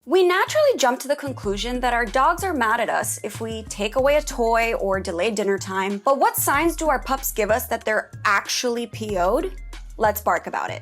We naturally jump to the conclusion that our dogs are mad at us if we take away a toy or delay dinner time, but what signs do our pups give us that they're actually PO'd? Let's bark about it.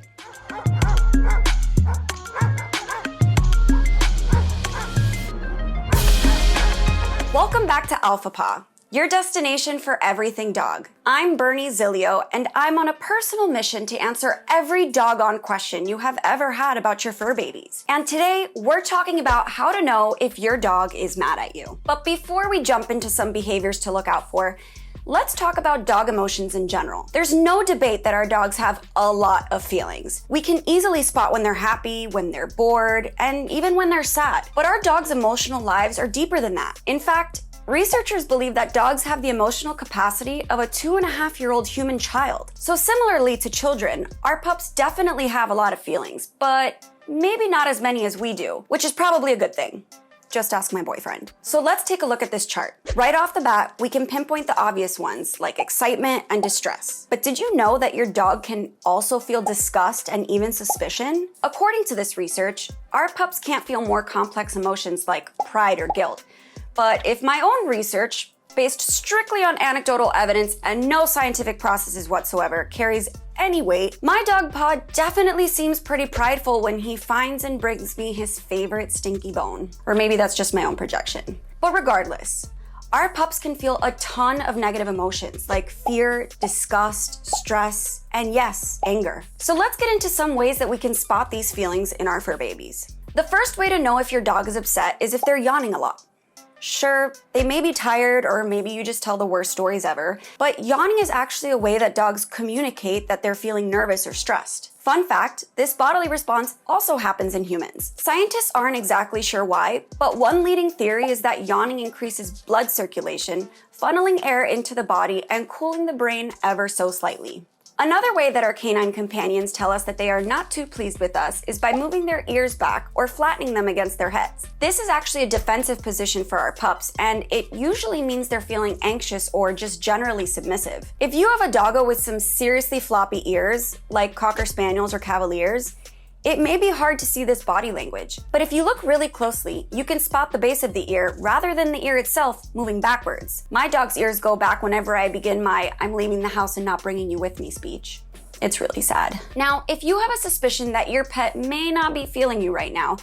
Welcome back to Alpha Paw, your destination for everything dog. I'm Bernie Zilio, and I'm on a personal mission to answer every doggone question you have ever had about your fur babies. And today, we're talking about how to know if your dog is mad at you. But before we jump into some behaviors to look out for, let's talk about dog emotions in general. There's no debate that our dogs have a lot of feelings. We can easily spot when they're happy, when they're bored, and even when they're sad. But our dogs' emotional lives are deeper than that. In fact, researchers believe that dogs have the emotional capacity of a 2.5-year-old human child. So similarly to children, our pups definitely have a lot of feelings, but maybe not as many as we do, which is probably a good thing. Just ask my boyfriend. So let's take a look at this chart. Right off the bat, we can pinpoint the obvious ones like excitement and distress. But did you know that your dog can also feel disgust and even suspicion? According to this research, our pups can't feel more complex emotions like pride or guilt. But if my own research, based strictly on anecdotal evidence and no scientific processes whatsoever, carries any weight, my dog Pod definitely seems pretty prideful when he finds and brings me his favorite stinky bone. Or maybe that's just my own projection. But regardless, our pups can feel a ton of negative emotions like fear, disgust, stress, and yes, anger. So let's get into some ways that we can spot these feelings in our fur babies. The first way to know if your dog is upset is if they're yawning a lot. Sure, they may be tired or maybe you just tell the worst stories ever, but yawning is actually a way that dogs communicate that they're feeling nervous or stressed. Fun fact, this bodily response also happens in humans. Scientists aren't exactly sure why, but one leading theory is that yawning increases blood circulation, funneling air into the body and cooling the brain ever so slightly. Another way that our canine companions tell us that they are not too pleased with us is by moving their ears back or flattening them against their heads. This is actually a defensive position for our pups, and it usually means they're feeling anxious or just generally submissive. If you have a doggo with some seriously floppy ears, like Cocker Spaniels or Cavaliers, it may be hard to see this body language, but if you look really closely, you can spot the base of the ear rather than the ear itself moving backwards. My dog's ears go back whenever I begin my "I'm leaving the house and not bringing you with me" speech. It's really sad. Now, if you have a suspicion that your pet may not be feeling you right now,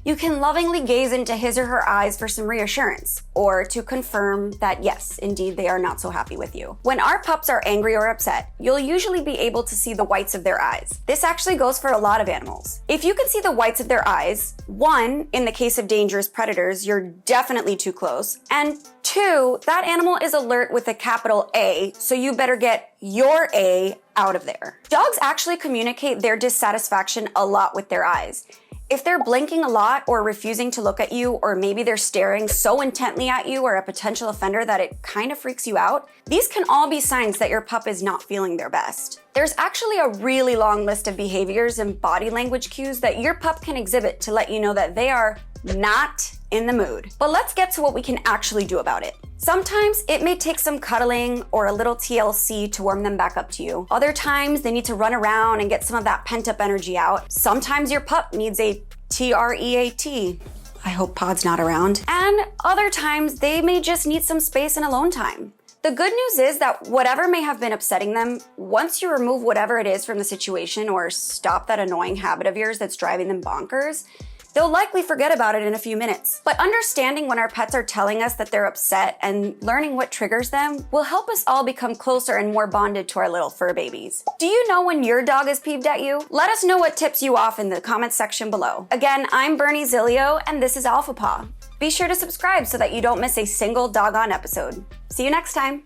you can lovingly gaze into his or her eyes for some reassurance, or to confirm that yes, indeed, they are not so happy with you. When our pups are angry or upset, you'll usually be able to see the whites of their eyes. This actually goes for a lot of animals. If you can see the whites of their eyes, one, in the case of dangerous predators, you're definitely too close, and two, that animal is alert with a capital A, so you better get your A out of there. Dogs actually communicate their dissatisfaction a lot with their eyes. If they're blinking a lot or refusing to look at you, or maybe they're staring so intently at you or a potential offender that it kind of freaks you out, these can all be signs that your pup is not feeling their best. There's actually a really long list of behaviors and body language cues that your pup can exhibit to let you know that they are not in the mood. But let's get to what we can actually do about it. Sometimes it may take some cuddling or a little TLC to warm them back up to you. Other times they need to run around and get some of that pent-up energy out. Sometimes your pup needs a TREAT. I hope Pod's not around. And other times they may just need some space and alone time. The good news is that whatever may have been upsetting them, once you remove whatever it is from the situation or stop that annoying habit of yours that's driving them bonkers, they'll likely forget about it in a few minutes. But understanding when our pets are telling us that they're upset and learning what triggers them will help us all become closer and more bonded to our little fur babies. Do you know when your dog is peeved at you? Let us know what tips you off in the comments section below. Again, I'm Bernie Zilio, and this is Alpha Paw. Be sure to subscribe so that you don't miss a single doggone episode. See you next time.